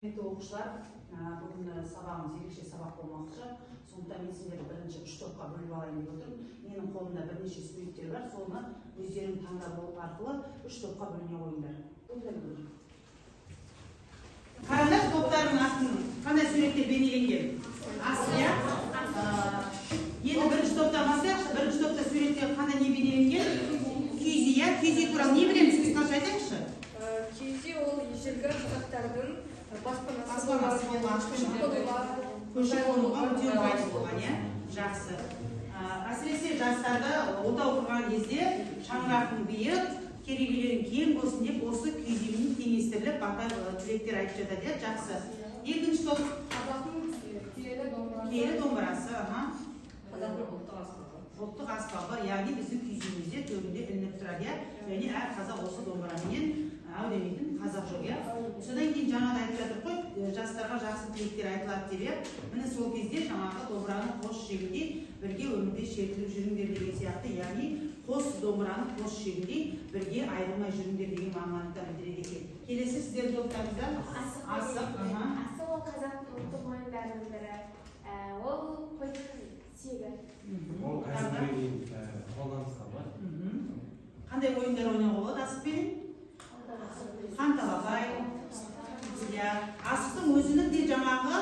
Оқушылар, бүгін сабағымыз ерекше сабақ болмақшы. Сондықтан мен сендерді бірінші 3 топқа бөліп алайын деп отырмын. Менің қолымда бірнеше суреттер бар, соны өздерің таңдап алу арқылы 3 топқа бөліне қойыңдар. Қараңдар, топтардың астын қандай суреттер бейнеленген? Асия. Енді бірінші топтан бастайықшы. Бірінші топта суреттер қандай не бейнеленген? Киіз, иә? Киіз туралы не білеміз? Қысқаша айтайықшы. Киіз ол ежелгі қазақтардың баспанасы болған, көші-қонуға өте ыңғайлы болған, иә? Жақсы. Әсіресе жастарды отау құрған кезде шаңырақтың биік, керегелерің кең болсын деп осы киіз үймен теңестіріліп тілектер айтып жатады, иә? Жақсы. Екінші топ қазақтың киелі домбырасы, қазақтың ұлттық аспабы, яғни біздің киіз үйімізде төрінде ілініп тұрады, иә? Және әр қазақ осы домбырамен әудемейтін қазақ жоқ, иә? Содан кейін жаңада айтып жатыр ғой, жастарға жақсы тілектер айтылады деп, міне сол кезде жаңағы домбыраны қос жегіндей бірге өмірде шертіліп жүріңдер деген сияқты, яғни қос домбыраны қос жегіндей бірге айырылмай жүріңдер деген мағынаны білдіреді екен. Келесі сіздердің топтарыңызда асық. Асық ол қазақтың ұлттық ойындарының бірі. Ол қойдың сүйегі. Ол қазіргі қолданысқа бар. Қандай ойындар ойнауға болады асықпен? Қанталағай. Асықтың өзінің де жаңағы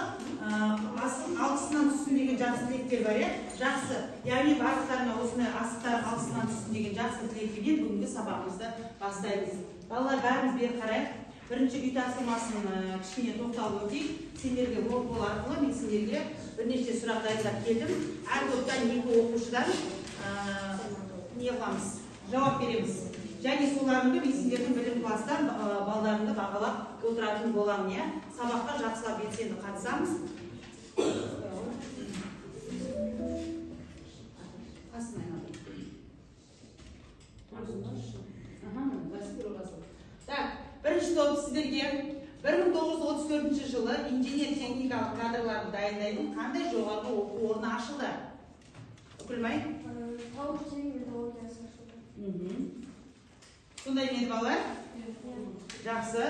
асық алғысынан түссін деген жақсы тілектер бар, иә? Жақсы. Яғни барлықтарына осындай асықтар алғысынан түссін деген жақсы тілекпенен бүгінгі сабағымызды бастаймыз. Балалар, бәріміз бері қарайық. Бірінші үй тапсырмасын кішкене тоқталып өтейік. Сендерге ол арқылы мен сендерге бірнеше сұрақ дайындап келдім. Әр топтан 2 оқушыдан не қыламыз? Жауап береміз. Және соларыңды мен сендердің білім класстан балдарыңды бағалап отыратын боламын, иә? Сабаққа жақсылап белсенді қатысамыз. Так, бірінші топ сіздерге 1934 жылы инженер-техникалық кадрларды дайындайтын қандай жоғарғы оқу орны ашылды? Өкілмай? Тау-кен металлургиясы ашылды. Сондай ме балалар? Жақсы.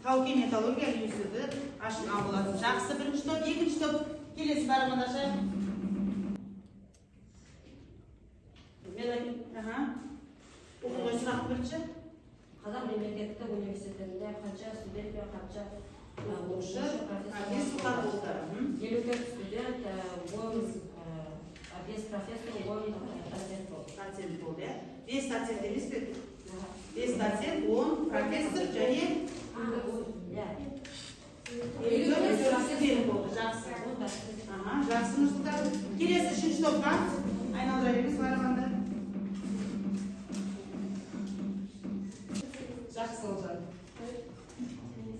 Тау-кен металлургия университеті ашылған болады. Жақсы. Бірінші топ, екінші топ. Келесі барымындашы. Оқуға сұрақ бірінші. Қазақ мемлекеттік университетінде қанша студент пен қанша оқушы, профессор болды. 54 студент, 5 профессор, 10 доцент болды. Доцент болды, иә? 5 доцент емес пе? 5 доцент, 10 профессор және 54 студент болды. Жақсы. Жақсы, Нұрсұлтан. Келесі үшінші топқа айналдыра беріңіз барғанда. Жақсы олжан.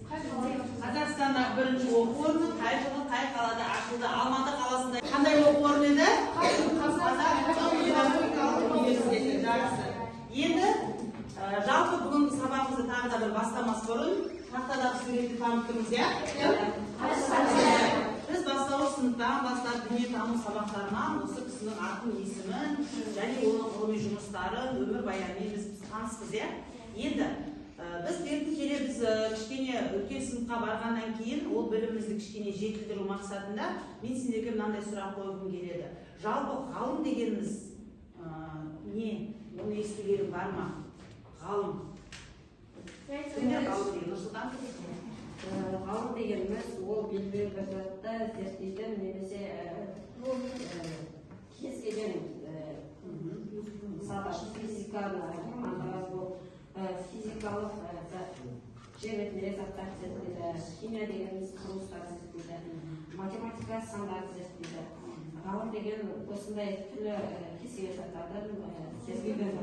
Қазақстандағы бірінші оқу орны қай жылы қай қалада ашылды? Алматы қаласында. Қандай оқу орны еді? Қазақ педагогикалық университеті. Жақсы. Енді жалпы бүгінгі сабағымызды тағы да бір бастамас бұрын тақтадағы суретті таныттыңыз, иә? Біз бастауыш сыныптан бастап дүниетану сабақтарынан осы кісінің атын, есімін және оның ғылыми жұмыстарын, өмір баянымен біз таныспыз, иә? Енді біз бертін келе біз кішкене үлкен сыныпқа барғаннан кейін ол білімімізді кішкене жетілдіру мақсатында мен сендерге мынандай сұрақ қойғым келеді. Жалпы ғалым дегеніміз не? Оны естігенің бар ма? Ғалым. Сендер ғалым деген Нұрсұлтан? Ғалым дегеніміз ол белгілі бір затты зерттейтін немесе кез келген мысалы физиканы физикалық жер бетіндегі заттар зерттейді, химия дегеніміз құрылыстарды зерттейді, математика сандарды зерттейді. Ғалым деген осындай түрлі кез келген заттарды зерттейтін.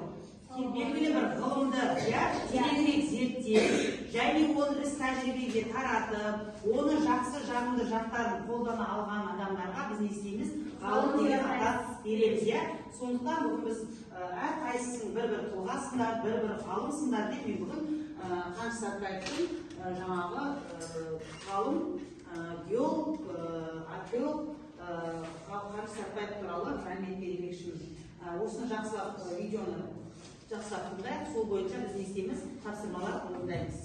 Белгілі бір ғылымды тереңірек зерттеп, және оны іс тәжірибеге таратып, оны жақсы жағымды жақтарын қолдана алған адамдарға біз не істейміз? Ғалым деген атақ береміз, иә? Сондықтан бүгін біз әрқайсысын бір-бір тұлғасындар, бір-бір ғалымсындар деп мен бүгін Қаныш Сәтбаевтың жаңағы ғалым, геолог, археолог Қаныш Сәтбаев туралы мәлімет бермекшіміз. Осыны жақсылап видеоны жақсылап тыңдайық, сол бойынша біз не істейміз? Тапсырмалар орындаймыз.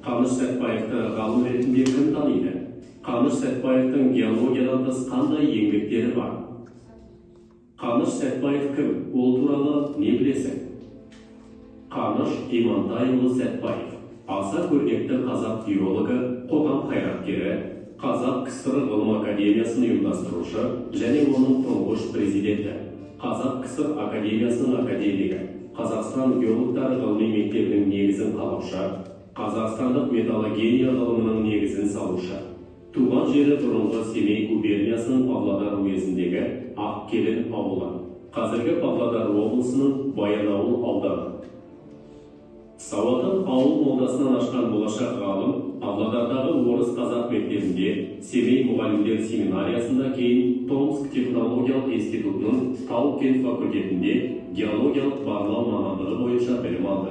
Қаныш Сәтбаевты ғалым ретінде кім таниды? Қаныш Сәтбаевтың геологиядан тыс қандай еңбектері бар? Қаныш Сәтбаев кім? Ол туралы не білесің? Қаныш Имантайұлы Сәтбаев, аса көрнекті қазақ геологы, қоғам қайраткері, Қазақ КСР ғылым академиясын ұйымдастырушы және оның тұңғыш президенті, Қазақ КСР академиясының академигі, Қазақстан геологтары ғылыми мектебінің негізін қалаушы, Қазақстандық металлогения ғылымының негізін салушы. Туған жері бұрынғы Семей губерниясының Павлодар уезіндегі Ақкелін ауылы, қазіргі Павлодар облысының Баянауыл ауданы. Сауатын ауыл молдасынан ашқан болашақ ғалым Павлодардағы орыс қазақ мектебінде, Семей мұғалімдер семинариясында, кейін Томск технологиялық институтының Тау-Кен факультетінде геологиялық барлау мамандығы бойынша білім алды.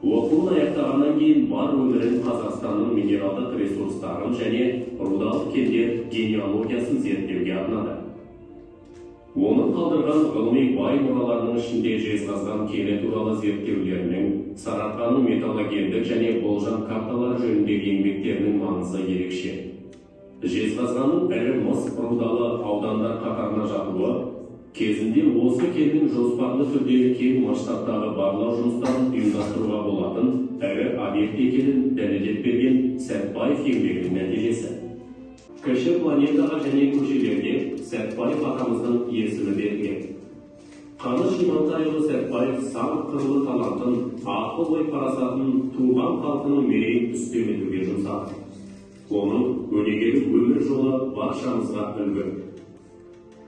Оқуын аяқтағаннан кейін бар өмірін Қазақстанның минералдық ресурстарын және рудалық кендер генеалогиясын зерттеуге арнады. Оның қалдырған ғылыми бай мұраларының ішінде жезқазған кені туралы зерттеулерінің, Сарыарқаның металлогендік және болжам карталары жөніндегі еңбектерінің маңызы ерекше. Жезқазғанның ірі мыс рудалы аудандар қатарына жатуы, кезінде осы кеннің жоспарлы түрдегі кең масштабтағы барлау жұмыстарын ұйымдастыруға болатын ірі объект екенін дәлелдеп берген Сәтбаев еңбегінің нәтижесі. Кіші планетаға және көшелерге Сәтбаев атамыздың есімі берілген. Қаныш Имантайұлы Сәтбаев сан қырлы талантын, ақыл ой парасатын туған халқының мерейін үстем етуге жұмсады. Оның өнегелі өмір жолы баршамызға үлгі.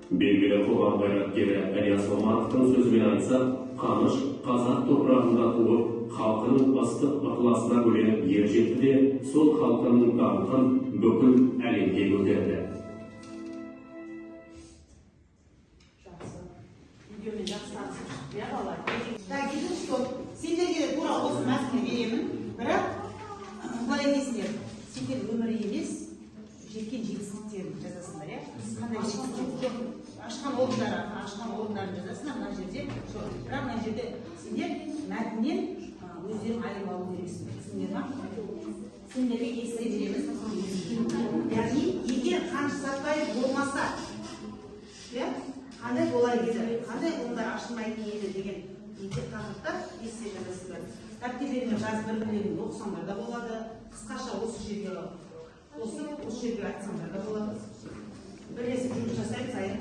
Белгілі қоғам қайраткері Ілияс Омаровтың сөзімен айтсақ, Қаныш қазақ топырағында туып, халқының ыстық ықыласына бөленіп ер жетті де, сол халқының даңқын бүкіл әлемге көтерді. Жақсы. Видеомен жақсы танысып, иә балалар? Так, едім, что сендерге тура осы мәтінді беремін, бірақ былай дейсіңдер, сендер өмірі емес, жеткен жетістіктерін жазасыңдар, иә? Қандай жетістіктер? Ашқан орындарын жазасыңдар, мына жерде. Бірақ мына жерде сендер мәтіннен өздерің айырып алу керексіңдер. Түсіндіңдер ма? Сендерге естіре береміз. Яғни, егер Қаныш Сәтбаев болмаса, қандай болар еді, қандай ғылымдар ашылмайтын еді деген тақырыпта естіре жазасыздар. Дәптерлеріңе жазып бір-бірлеріңді оқысаңдар да болады. Қысқаша осы жерге айтсаңдар да болады. Бірлесіп жұмыс жасаймыз айыр.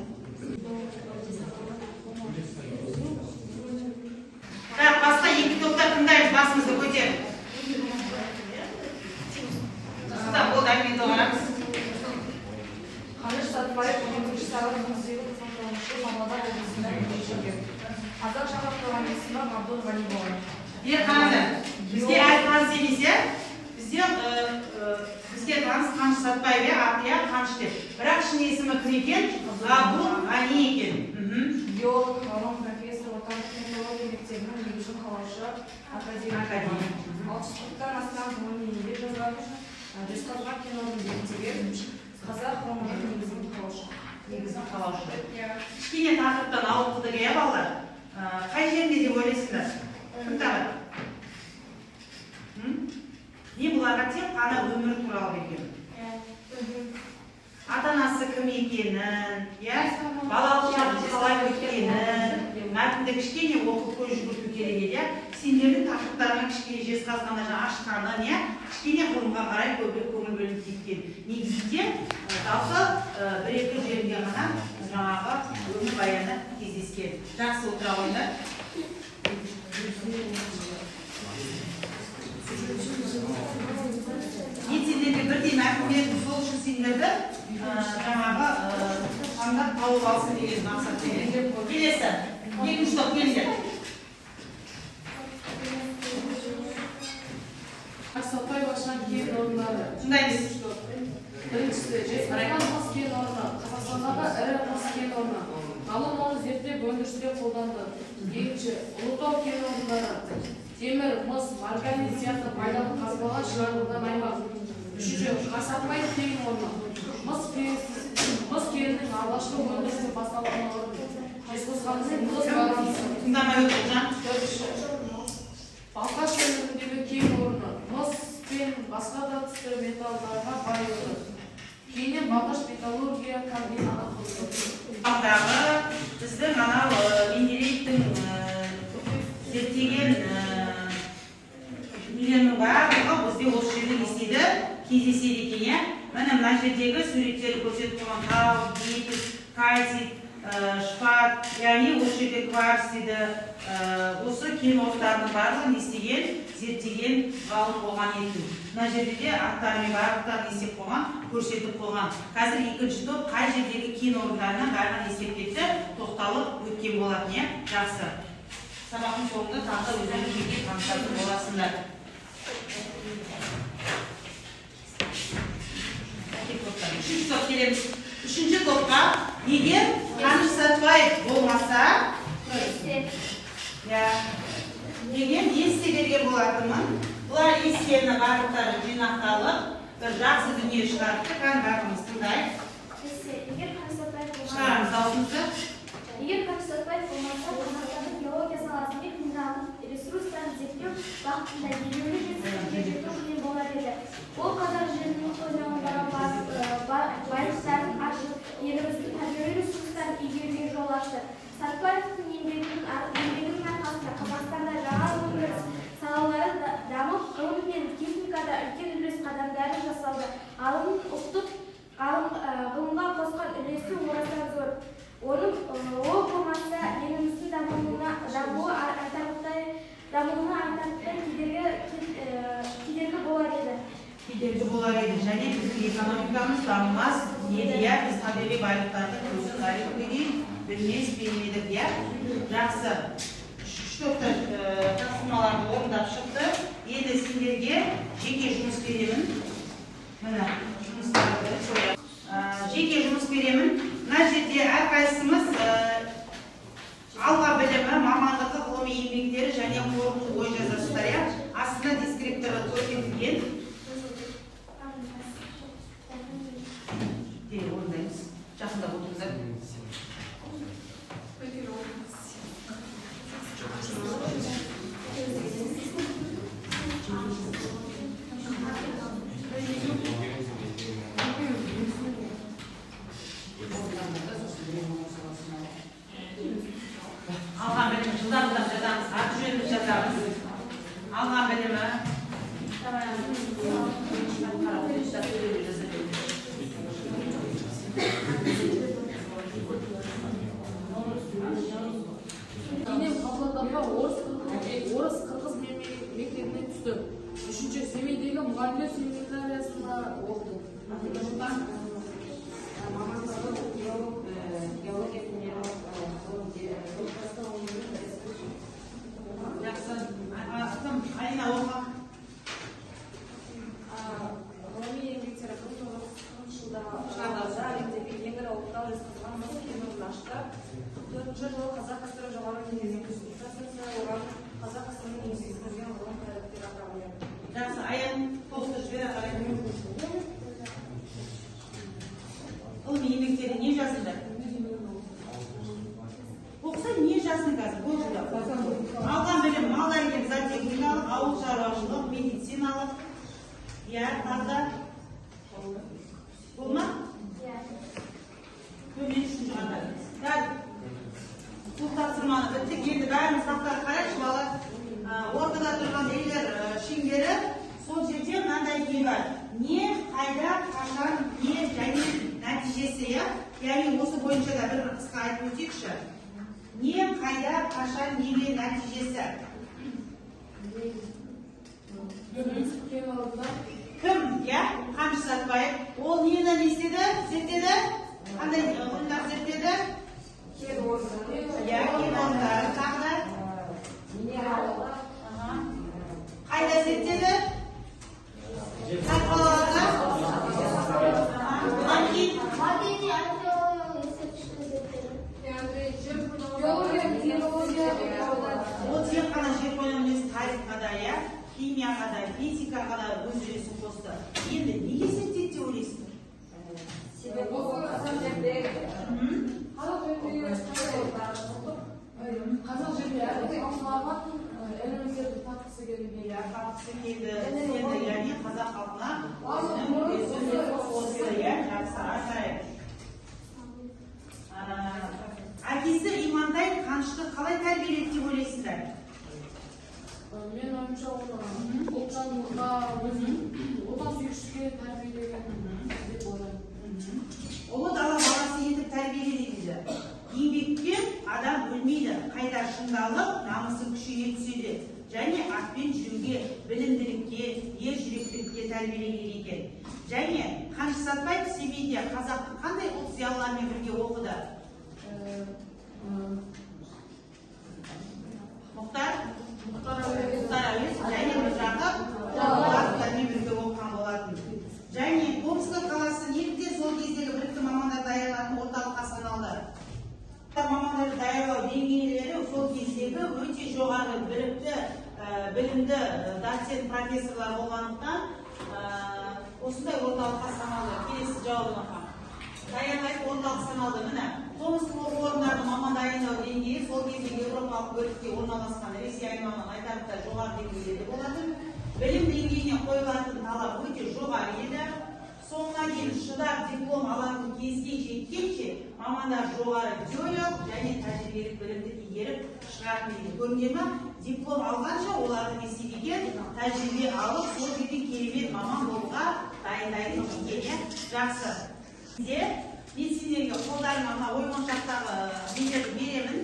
Басқа екі топтар тыңдаймыз, басымызды көтер. Болды, әңгімені доғарамыз. Қаныш Сәтбаев 12 сәуір 1899 Павлодар облысында дүниеге келген. Қазақ шаруа қоғамында Ғабдул Ғали болған. Бізге әлі таныс емес, иә? Бізге таныс Қаныш Сәтбаев, иә, Қаныш деп. Бірақ шын есімі кім екен? Ғабдул Ғали екен. Геолог, ғалым, профессор, отандық технология мектебінің негізін қалаушы, академик. 60-тан астам ғылыми еңбек жазған, Жезқазған кен орнын зерттеген, қазақ ғылымының негізін қалаушы. Кішкене тақырыптан ауытқыдық, иә балалар? Қай жерінде деп ойлайсыңдар? Кім тағы? Не бұларға тек қана өмір туралы берген? Ата-анасы кім екенін, балалық шағы қалай өткенін, мәтінді кішкене оқып көз жүгірту керек еді. Сендердің тақырыптарының кішкене жезқазғанда ашқанын, кішкене ғылымға қарай көбірек көңіл бөлініп кеткен. Негізінде жалпы бір-екі жерінде ғана жаңағы өмір баяны кездескен. Жақсы отыра қойыңдар. Сендерге бірдей мәтін бердім, сол үшін сендерді жаңағы таңдап тауып алсын деген мақсатпен. Келесі, екінші топ келіңдер. Сәтбаев ашқан кен орындары. Тыңдаймыз. Біріншісі, Жезқазған мыс кен орны, Қазақстандағы ірі мыс кен орны. Ғалым оны зерттеп өндірісте қолданды. Екінші, Ұлытау кен орындары. Темір, мыс, марганец сияқты пайдалы қазбалар шығарылған аймақ. Үшінші, Қарсақбай кен орны. Мыс кенінің алғашқы өндірісі басталған орын. Жезқазғанның мыс балансы. Тыңдамай өтіп, Балқаш өңіріндегі кен орны. Мыс пен түсті металлдарға бай еді. Кейіннен Балқаш металлургия комбинаты құрылды. Алдағы біздің анау Менделеевтің зерттеген нелерінің барлығы бізде осы жерде естеді, кездеседі екен, иә. Міне мына жердегі суреттерді көрсетіп тұрған тау, гипс, кальций, шпат, яғни осы жерде кварц дейді, осы кен орындарының барлығын естіген, зерттеген ғалым болған еді. Мына жерде де аттарымен барлықтарын естеп қойған, көрсетіп қойған. Қазір екінші топ қай жердегі кен орындарынан барлығын естеп кетті, тоқталып өткен болатын, иә. Жақсы. Сабақтың соңында тағы өздерің жеке таныстыратын боласыңдар. Үшінші топ келеміз. Үшінші топқа егер Қаныш Сәтбаев болмаса, деген есте берген болатынмын. Бұлар естені барлықтары жинақталып, бір жақсы дүние шығарыпты. Қан барлығымыз тыңдайық. Шығарыңыз даусыңызды. Егер Қаныш Сәтбаев болмаса, Қазақстанның геология саласында минералдық ресурстарын зерттеу бағытында елеулі жетістіктерге қол болар еді. Ол қазақ жерінің қойнауындағы байлықтарын ашып, еліміздің табиғи ресурстарын игеруге жол ашты. Сәтбаевтың еңбегінің арқасында Қазақстанда жаңа өндіріс салалары дамып, ғылым мен техникада үлкен үлес қадамдары жасалды. Ғалымның ұлттық ғылымға қосқан үлесі орасан зор. Ол болмаса еліміздің дамуына айтарлықтай кедергі болар еді. Кедергі болар еді. Және біздің экономикамыз дамымас еді, иә. Біз табиғи байлықтарды көзін тарихқа дейін білмес білмедік, иә. Жақсы. Үш топта тапсырмаларды орындап шықты. Енді сендерге жеке жұмыс беремін. Міне жұмыстарды қоямын. Жеке жұмыс беремін. Мына жерде әрқайсымыз алға білімі, мамандығы, ғылыми еңбектері және қорытынды ой жазасыздар, иә. Астында дескрипторы көрсетілген. Орындаймыз. Жақында отырыңыздар. Алған білімі жылдан жазамыз, аты жөніміз жазамыз. Алған білімі Кейіннен Павлодарда орыс қырғыз мектебіне түсті. Үшінші Семейдегі мұғалімдер семинариясында оқыды. Мамандығы геология жақсы. Кім? Алина оқы. Ғылыми еңбектері 1940 жылдағы әлемдегі ең ірі ұлттық жезқазған мыс кен орнын ашты. 4-ші жылы Қазақ КСР жоғары кеңесінің конституциясы оған Қазақ КСР-ның еңбек сіңірген ғылым қайраткері атағын берді. Жақсы. Аян тоғызды жібере қарай. Ғылыми еңбектері не жазылды? Оқса не жазсын қазір? Алған білім, мал дәрігер, зоотехникалық, ауыл шаруашылық, медициналық, иә, таза. Болма? Көмек үшін ғана. Бұл тапсырманы біттік. Енді бәріміз сақтары қарайшы, бала. Ортада тұрған елер шеңбері, сол жерде мынандай не бар. Не, қайда, қашан, не, және нәтижесі, иә? Яғни осы бойынша да бір қысқа айтып өтейікші. Не, қайда, қашан, неге нәтижесі? Кім, иә? Қаныш Сәтбаев. Ол нені не істеді? Зерттеді? Қандай ғылымдар зерттеді? Кен орындары. Иә, кен орындары. Тағы да? Қайда зерттеді? Қай қалаларда? Бұдан кейін? Мәдени археологиялық ескерткіштер зерттеді. Ол тек қана жер қойнауы емес, тарихқа да, иә, химияға да, физикаға да өз үлесін қосты. Енді неге зерттейді деп ойлайсыздар? Себебі ол қазақ жердегі қазақ жерде элементтерді тапқысы келді. Тапқысы келді, яғни қазақ халқына Осы, иә, жақсы, ажайып. Әкесі Имантай Қанышты қалай тәрбиеледі деп ойлайсыздар? Мен ойымша оны ұлтжандылыққа, отансүйгіштікке тәрбиелеген деп ойлаймын. Ұлы дала баласы етіп тәрбиеледі дейді. Еңбекпен адам өлмейді, қайта шыңдалып, намысы күшейе түседі. Және атпен жүруге, білімділікке, ер жүректілікке тәрбиелеген екен. Және Қаныш Сәтбаев Семейде қазақтың қандай ұлт зиялыларымен бірге оқыды? Мұхтар Әуезов және Міржақып Жабағатовтармен бірге оқыған болатын. Және Томск қаласы негізінде сол кездегі білікті мамандар даярлатын орталыққа саналды. Мамандарды даярлау деңгейлері сол кездегі өте жоғары білікті, білімді доцент профессорлар болғандықтан осындай орталыққа саналды. Келесі жауабына даярлайтын орталық саналды. Міне Томск оқу орындарының маман дайындау деңгейі сол кездегі еуропалық бөлікте орналасқан Ресей аймағынан айтарлықтай жоғары деңгейде болатын. Білім деңгейіне қойылатын талап өте жоғары еді. Соңына дейін шыдап диплом алатын кезге жеткенше мамандар жоғары теориялық және тәжірибелік білімді игеріп шығатын еді. Көрінеді ме? Диплом алғанша оларды не істеген? Тәжірибе алып, сол жерден керемет маман болуға дайындайтын екен. Жақсы. Мен сендерге қолдарыма ой-моншақтағы нелерді беремін.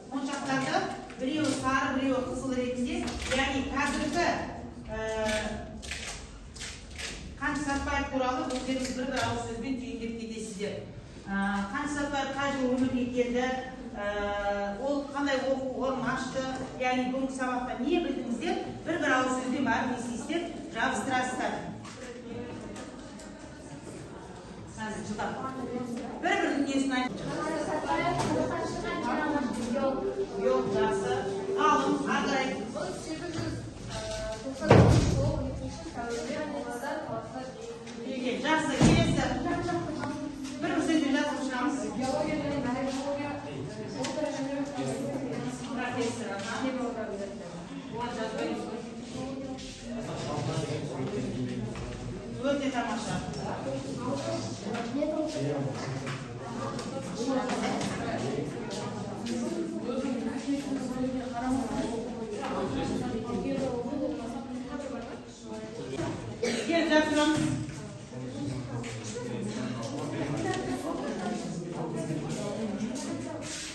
Моншақтарды біреуі сары, біреуі қызыл ретінде, яғни қазіргі Қаныш Сәтбаев туралы өздеріңіз бір ауыз сөзбен түйіндеп кетесіздер. Қаныш Сәтбаев қай жылы өмірге келді, ол қандай оқу орнын ашты, яғни бүгінгі сабақта не білдіңіздер, бір ауыз сөзбен бәрін естисіздер, жабыстырасыздар. Bir dinlesin aynı. Yok, жақсы. Алым, ағай. Жақсы, келесі. Bir сөзбен жазып шығамыз. Профессор, өте тамаша. Gel жатырмыз.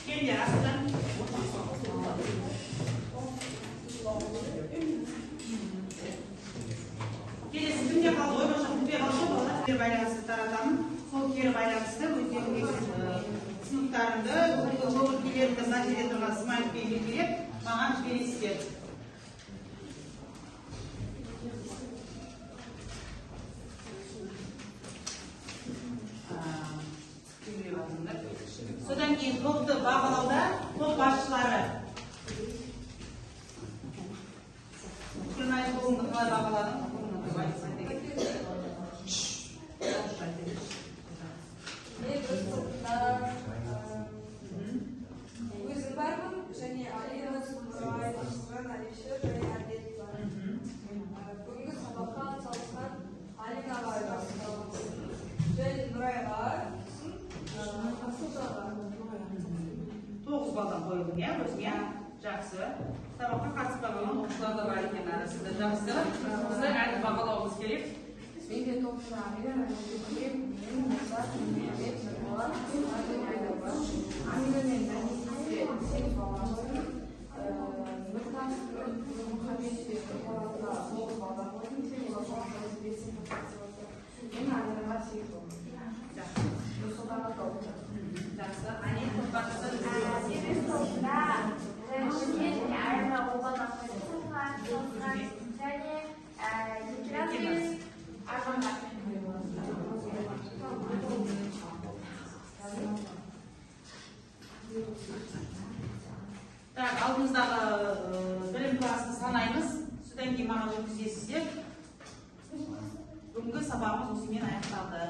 Келдер астан. Келесі күнде қалды, ойбаша күнде қалды болар. Кері байланысты таратамын. Сол кері байланысты өздеріңіз сыныптарымды, көңілдерімді мына жерде тұрған смайликпен белгілеп, маған жібересіздер. Содан кейін топты бағалауда топ басшылары. Күрнай қолыңды қалай бағаладың? Өзім бармын, және Алина Сұлтан Алишер және әдет бар. Бүгінгі сабаққа атсалысқан Алинаға және Нұрайға 9 балдан қойылды, иә, өзіңе? Жақсы. Сабаққа қатыспаған оқушылар да бар екен арасында. Жақсы. Бізді әлі бағалауымыз керек. Менде топшы Амира, мен Мұсат, Мемет, Нұрболат, Амира мен Мәнесте 8 баламын. Нұртан, Мұхаммедте, Нұрболатқа 9 балдан қойдым, сен оларға 5 мен Амираға 8 баламын. Нұрсұлтанға топшы. Жақсы. Әне топбақшы. Себеп топта Шымкент айырма обалаққа тұлған, және Екерамыз Арғанға. Алдымыздағы білім класын санаймыз. Содан кейін маған өткізесіздер. Бүгінгі сабағымыз осымен аяқталды.